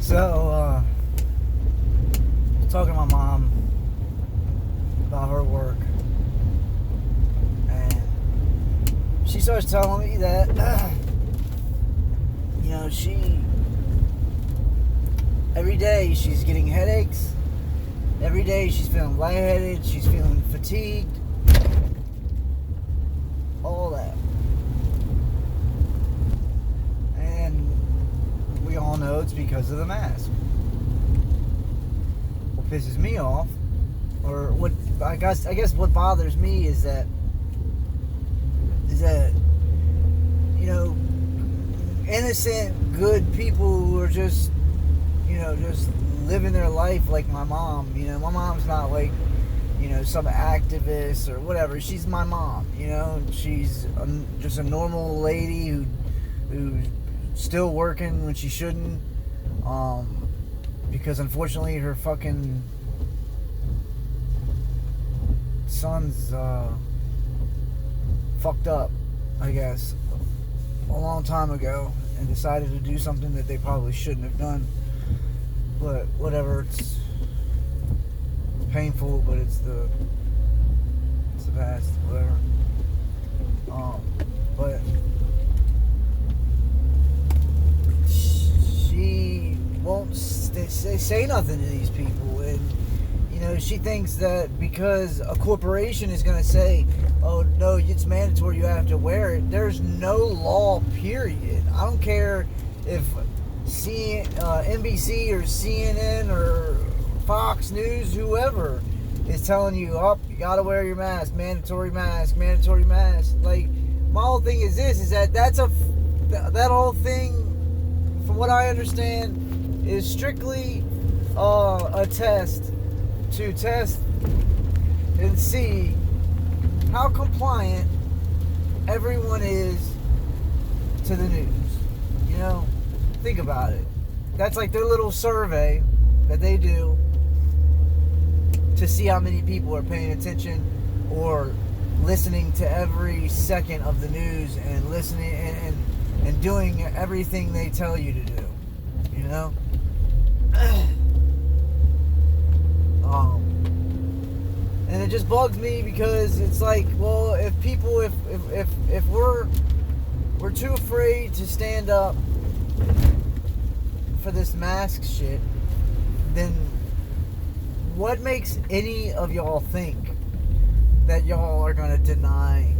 So, talking to my mom about her work, and she starts telling me that, every day she's getting headaches, every day she's feeling lightheaded, she's feeling fatigued, all that. And we all know it's because of the mask. What pisses me off, or what I guess what bothers me is that innocent, good people who are just living their life like my mom. My mom's not like some activist or whatever. She's my mom. She's just a normal lady who's still working when she shouldn't, because unfortunately her fucking son's fucked up, I guess, a long time ago, and decided to do something that they probably shouldn't have done. But whatever, it's painful, but it's the past, whatever. But she won't say nothing to these people, and she thinks that because a corporation is going to say, oh no, it's mandatory, you have to wear it. There's no law, period. I don't care if NBC or CNN or Fox News, whoever is telling you, you gotta wear your mask, mandatory mask. Like, my whole thing is this, is that that whole thing, from what I understand, is strictly a test to test and see how compliant everyone is to the news. Think about it. That's like their little survey that they do to see how many people are paying attention or listening to every second of the news and listening and doing everything they tell you to do. And it just bugs me, because it's like, well, if we're too afraid to stand up for this mask shit, then what makes any of y'all think that y'all are going to deny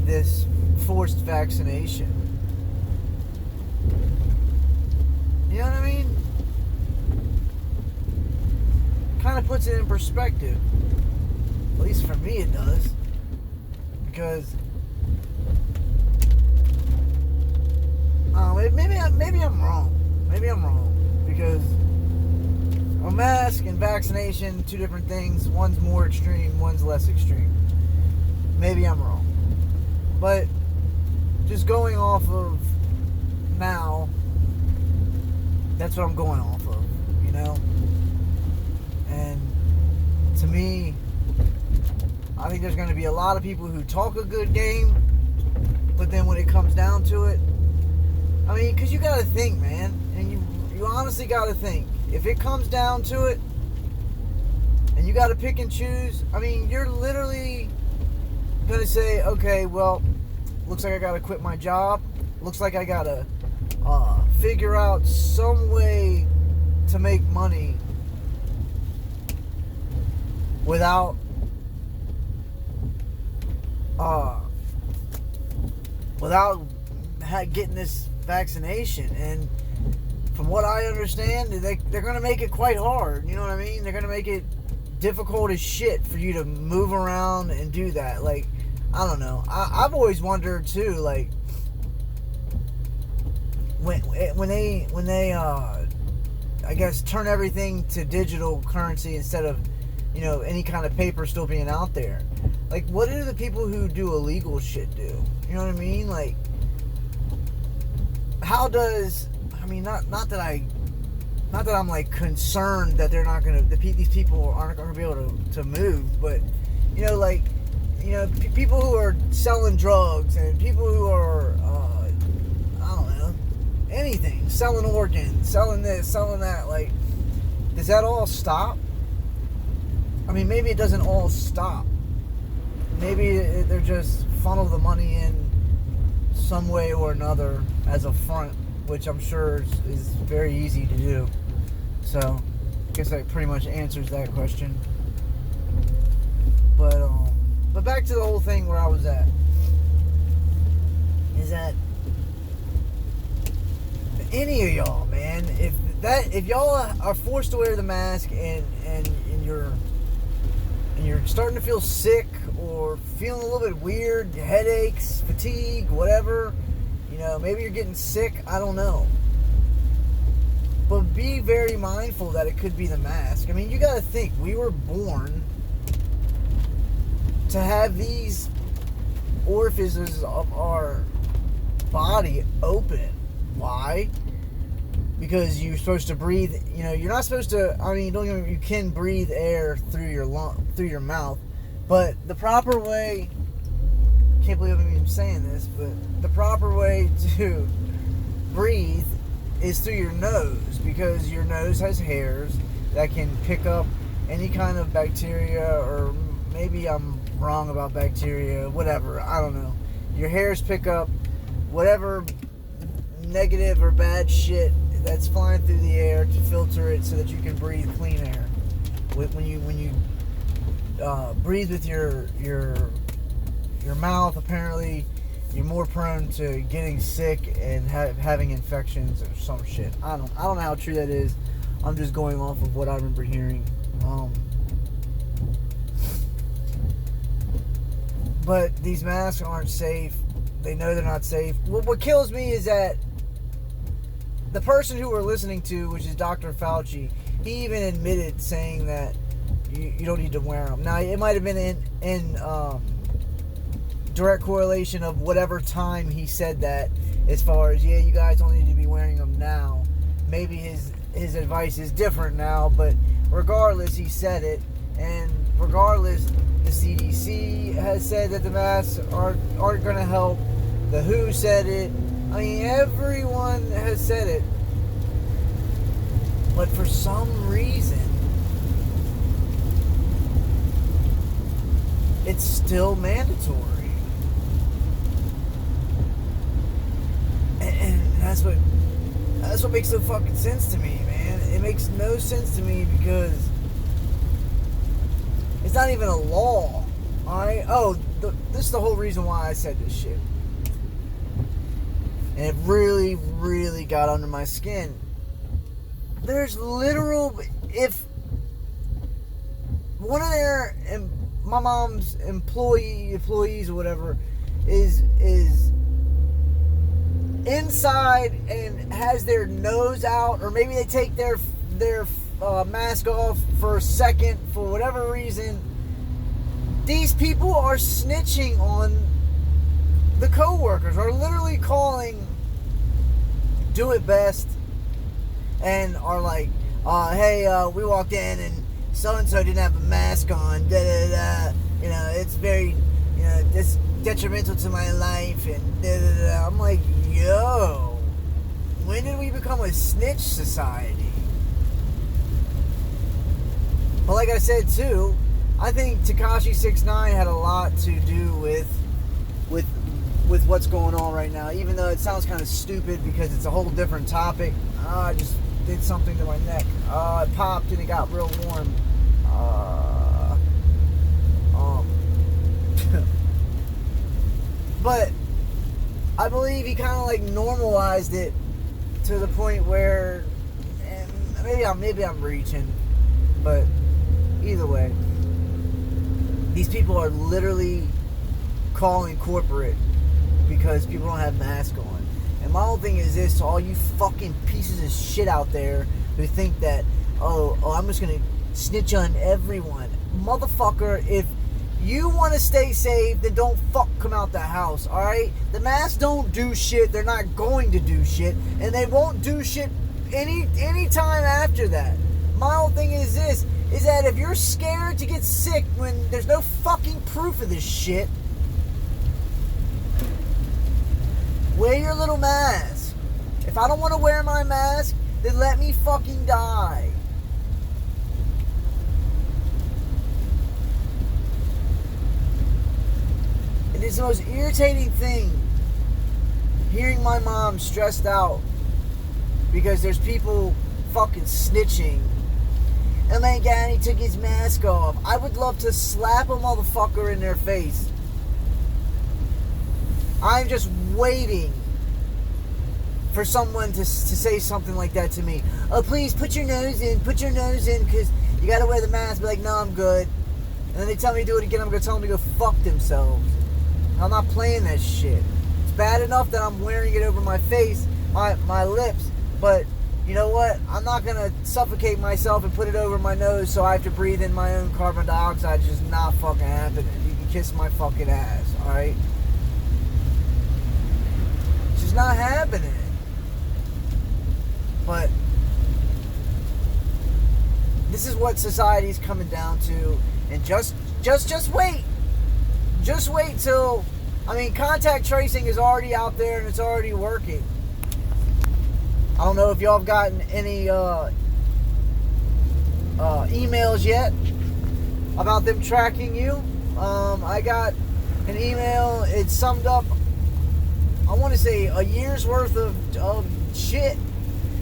this forced vaccination? You know what I mean? Kind of puts it in perspective. At least for me it does. Because maybe I'm wrong. Because a mask and vaccination, two different things. One's more extreme, one's less extreme. Maybe I'm wrong. But just going off of now, that's what I'm going off of, And to me, I think there's going to be a lot of people who talk a good game, but then when it comes down to it, I mean, because you got to think, man, and you honestly got to think. If it comes down to it, and you got to pick and choose, I mean, you're literally going to say, okay, well, looks like I got to quit my job. Looks like I got to figure out some way to make money without getting this vaccination. And from what I understand, they're going to make it quite hard. You know what I mean? They're going to make it difficult as shit for you to move around and do that. Like, I don't know. I've always wondered too, like, when they I guess turn everything to digital currency instead of any kind of paper still being out there. Like, what do the people who do illegal shit do? You know what I mean? Like, how does, I mean, not that I'm like concerned that they're not gonna, these people aren't gonna be able to move, but people who are selling drugs and people who are I don't know, anything, selling organs, selling this, selling that. Like, does that all stop? I mean, maybe it doesn't all stop. Maybe they're just funnel the money in some way or another as a front, which I'm sure is very easy to do. So, I guess that pretty much answers that question. But back to the whole thing where I was at. Is that any of y'all, man, if y'all are forced to wear the mask and you're starting to feel sick or feeling a little bit weird, headaches, fatigue, whatever, maybe you're getting sick, I don't know. But be very mindful that it could be the mask. I mean, you got to think, we were born to have these orifices of our body open. Why? Because you're supposed to breathe. You're not supposed to. I mean, you can breathe air through your mouth, but the proper way. Can't believe I'm even saying this, but the proper way to breathe is through your nose, because your nose has hairs that can pick up any kind of bacteria, or maybe I'm wrong about bacteria, whatever, I don't know. Your hairs pick up whatever negative or bad shit that's flying through the air to filter it so that you can breathe clean air. When you breathe with your mouth, apparently you're more prone to getting sick and having infections or some shit. I don't know how true that is. I'm just going off of what I remember hearing. But these masks aren't safe. They know they're not safe. What kills me is that the person who we're listening to, which is Dr. Fauci, he even admitted saying that you don't need to wear them. Now, it might have been in direct correlation of whatever time he said that, as far as, you guys don't need to be wearing them now. Maybe his advice is different now, but regardless, he said it. And regardless, the CDC has said that the masks aren't going to help. The WHO said it. I mean, everyone has said it. But for some reason, it's still mandatory. And that's what makes no fucking sense to me, man. It makes no sense to me because it's not even a law. Alright? This is the whole reason why I said this shit. And it really, really got under my skin. There's if one of my mom's employees or whatever is inside and has their nose out, or maybe they take their mask off for a second for whatever reason, these people are snitching on the co-workers, are literally calling Do It Best and are like, hey, we walked in and so-and-so didn't have a mask on, da-da-da, it's very, it's detrimental to my life, and da-da-da. I'm like, yo, when did we become a snitch society? But like I said too, I think Tekashi 6ix9ine had a lot to do with what's going on right now, even though it sounds kind of stupid because it's a whole different topic. I just did something to my neck. It popped and it got real warm. But I believe he kind of like normalized it to the point where, and maybe I'm reaching, but either way, these people are literally calling corporate because people don't have masks on. And my whole thing is this, to all you fucking pieces of shit out there who think that, oh, I'm just gonna snitch on everyone. Motherfucker, if you want to stay safe, then don't come out the house, alright? The masks don't do shit, they're not going to do shit, and they won't do shit any time after that. My whole thing is this, is that if you're scared to get sick when there's no fucking proof of this shit, wear your little mask. If I don't want to wear my mask, then let me fucking die. And it's the most irritating thing, hearing my mom stressed out because there's people fucking snitching. Oh my god, he took his mask off. I would love to slap a motherfucker in their face. I'm just waiting for someone to say something like that to me. Oh, please put your nose in, because you gotta wear the mask. Be like, no, I'm good. And then they tell me to do it again. I'm gonna tell them to go fuck themselves. I'm not playing that shit. It's bad enough that I'm wearing it over my face, my lips, but you know what? I'm not gonna suffocate myself and put it over my nose so I have to breathe in my own carbon dioxide. It's just not fucking happening. You can kiss my fucking ass, alright? It's just not happening. But this is what society's coming down to, and just wait. Just wait till, contact tracing is already out there and it's already working. I don't know if y'all have gotten any emails yet about them tracking you. I got an email. It summed up, I want to say, a year's worth of shit,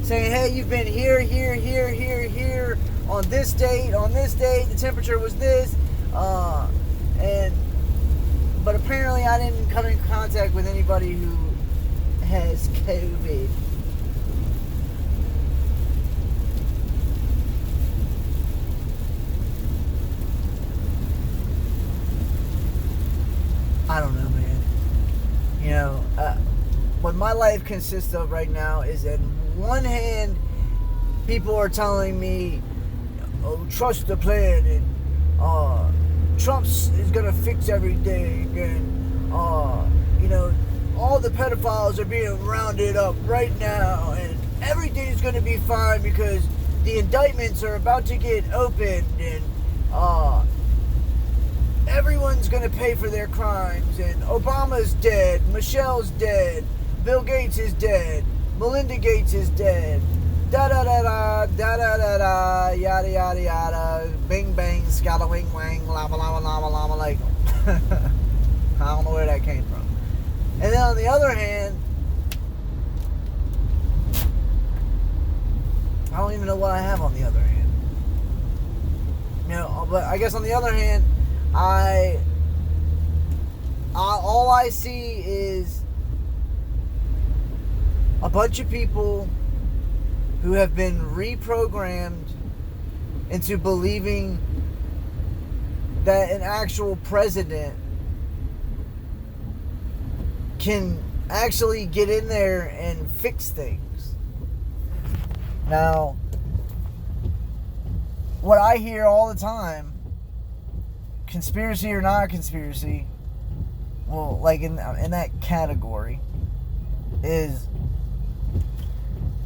saying, hey, you've been here, on this date, the temperature was this, but apparently I didn't come in contact with anybody who has COVID. I don't know, man. You know, what my life consists of right now is, on one hand, people are telling me, oh, trust the plan, and Trump is gonna fix everything, and all the pedophiles are being rounded up right now, and everything's gonna be fine because the indictments are about to get opened, and everyone's gonna pay for their crimes, and Obama's dead, Michelle's dead, Bill Gates is dead, Melinda Gates is dead, da-da-da-da, da-da-da-da, yada yada, bing bang, scala wing wang, lama lama lama lama like. I don't know where that came from. And then on the other hand, I don't even know what I have on the other hand. But I guess on the other hand, all I see is a bunch of people who have been reprogrammed into believing that an actual president can actually get in there and fix things. Now, what I hear all the time, conspiracy or not conspiracy, well, like in that category, is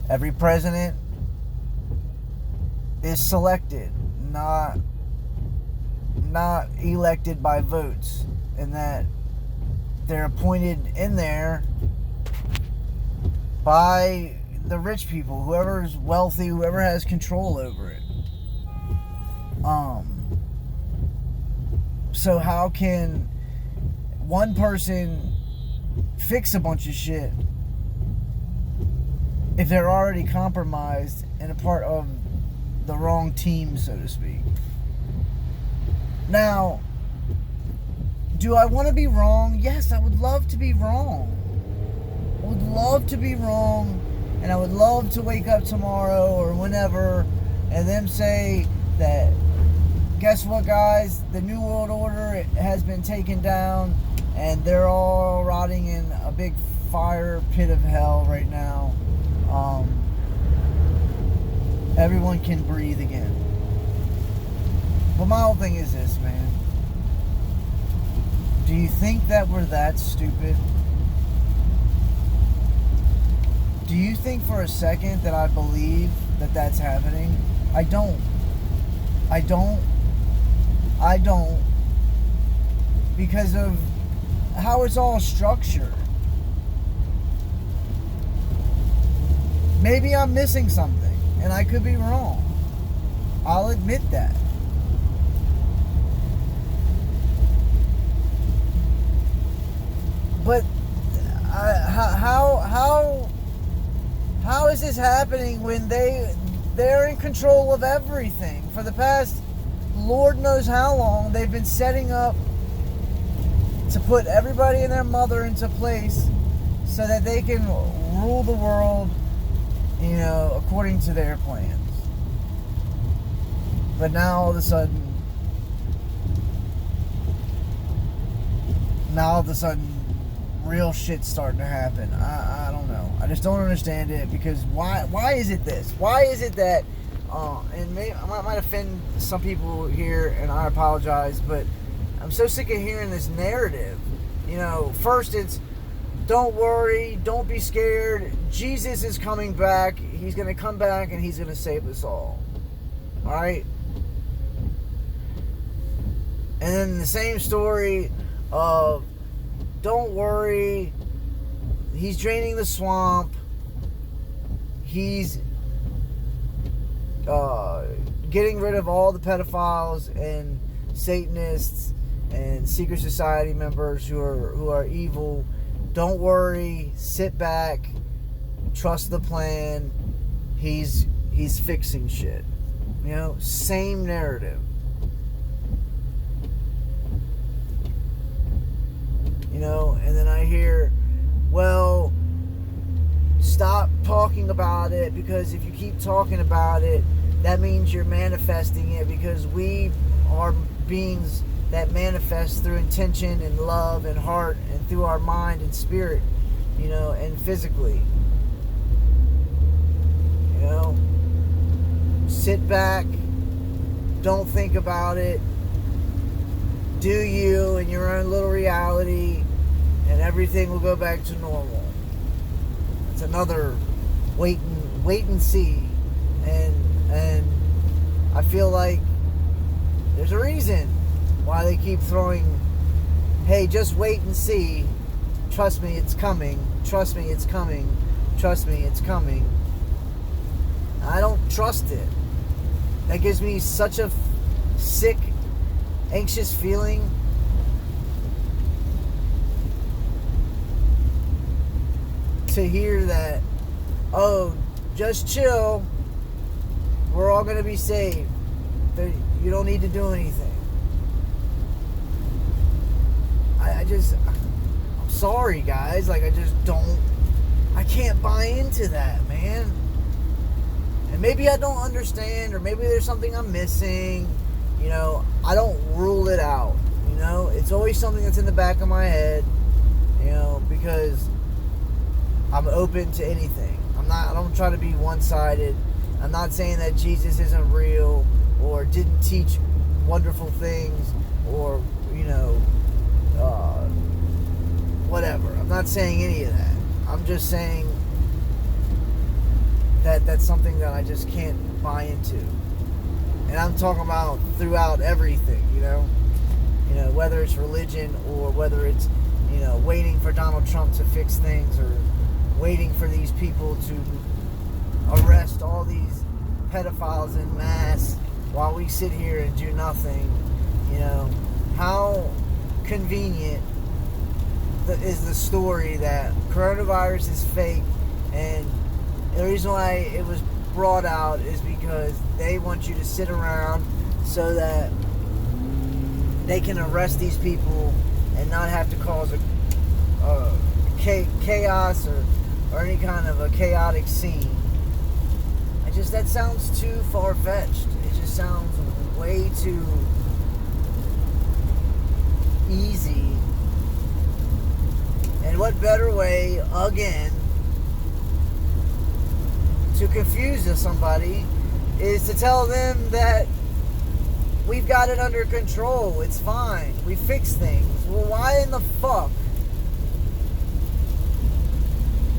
every president is selected, not elected by votes, and that they're appointed in there by the rich people, whoever's wealthy, whoever has control over it. So how can one person fix a bunch of shit if they're already compromised and a part of the wrong team, so to speak? Now, do I want to be wrong? Yes, I would love to be wrong. I would love to be wrong, and I would love to wake up tomorrow or whenever and them say that, guess what, guys? The New World Order has been taken down, and they're all rotting in a big fire pit of hell right now. Everyone can breathe again. But my whole thing is this, man. Do you think that we're that stupid? Do you think for a second that I believe that that's happening? I don't. Because of how it's all structured. Maybe I'm missing something, and I could be wrong. I'll admit that. But how is this happening when they're in control of everything? For the past Lord knows how long, they've been setting up to put everybody and their mother into place so that they can rule the world, according to their plans. But now all of a sudden, real shit's starting to happen. I don't know. I just don't understand it, because why is it this? Why is it that, and maybe I might offend some people here, and I apologize, but I'm so sick of hearing this narrative. First it's, don't worry, don't be scared, Jesus is coming back, he's going to come back and he's going to save us all. Alright? And then the same story of, don't worry, he's draining the swamp, he's getting rid of all the pedophiles and Satanists and secret society members who are evil. Don't worry, sit back, trust the plan, he's fixing shit. Same narrative. And then I hear, well, stop talking about it, because if you keep talking about it, that means you're manifesting it, because we are beings that manifest through intention and love and heart and through our mind and spirit, and physically. Sit back, don't think about it, do you in your own little reality, and everything will go back to normal. It's another wait and see, and I feel like there's a reason why they keep throwing, hey, just wait and see, trust me, it's coming, trust me, it's coming, trust me, it's coming. I don't trust it. That gives me such a sick, anxious feeling. To hear that, oh, just chill, we're all going to be saved, you don't need to do anything. I'm sorry, guys, I can't buy into that, man. And maybe I don't understand, or maybe there's something I'm missing, I don't rule it out, it's always something that's in the back of my head, because I'm open to anything. I don't try to be one-sided. I'm not saying that Jesus isn't real, or didn't teach wonderful things, or, whatever. I'm not saying any of that. I'm just saying that that's something that I just can't buy into. And I'm talking about throughout everything, whether it's religion, or whether it's, waiting for Donald Trump to fix things, or waiting for these people to arrest all these pedophiles en masse while we sit here and do nothing. How convenient is the story that coronavirus is fake, and the reason why it was brought out is because they want you to sit around so that they can arrest these people and not have to cause a chaos or any kind of a chaotic scene. That sounds too far-fetched. It just sounds way too easy. And what better way, again, to confuse somebody is to tell them that we've got it under control, it's fine, we fix things. Well, why in the fuck?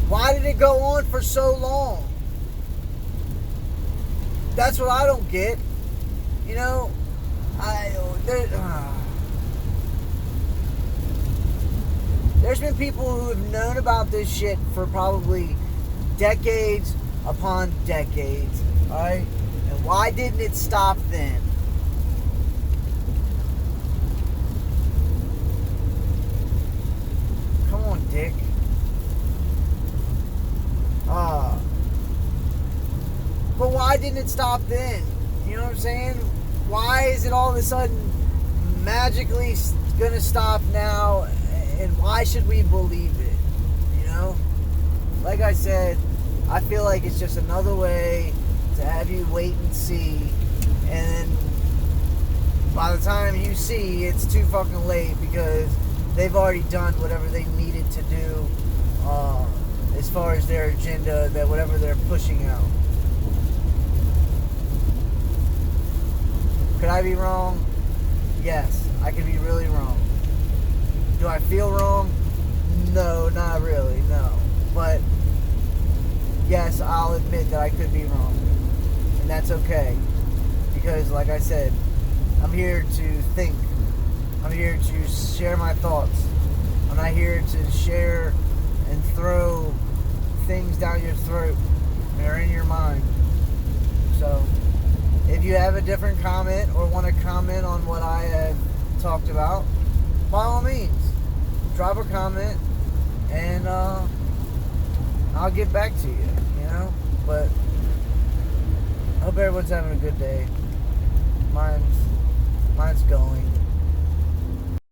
Why did it go on for so long? That's what I don't get. There's been people who have known about this shit for probably decades upon decades, alright? And why didn't it stop then? Come on, Dick. But why didn't it stop then? You know what I'm saying? Why is it all of a sudden magically gonna stop now? And why should we believe it? You know? Like I said, I feel like it's just another way to have you wait and see. And then by the time you see, it's too fucking late because they've already done whatever they needed to do as far as their agenda, that whatever they're pushing out. Could I be wrong? Yes, I could be really wrong. Do I feel wrong? No, not really, no. But yes, I'll admit that I could be wrong. And that's okay. Because like I said, I'm here to think. I'm here to share my thoughts. I'm not here to share and throw things down your throat or in your mind. So if you have a different comment or want to comment on what I have talked about, by all means, drop a comment and I'll get back to you, you know? But I hope everyone's having a good day. Mine's going.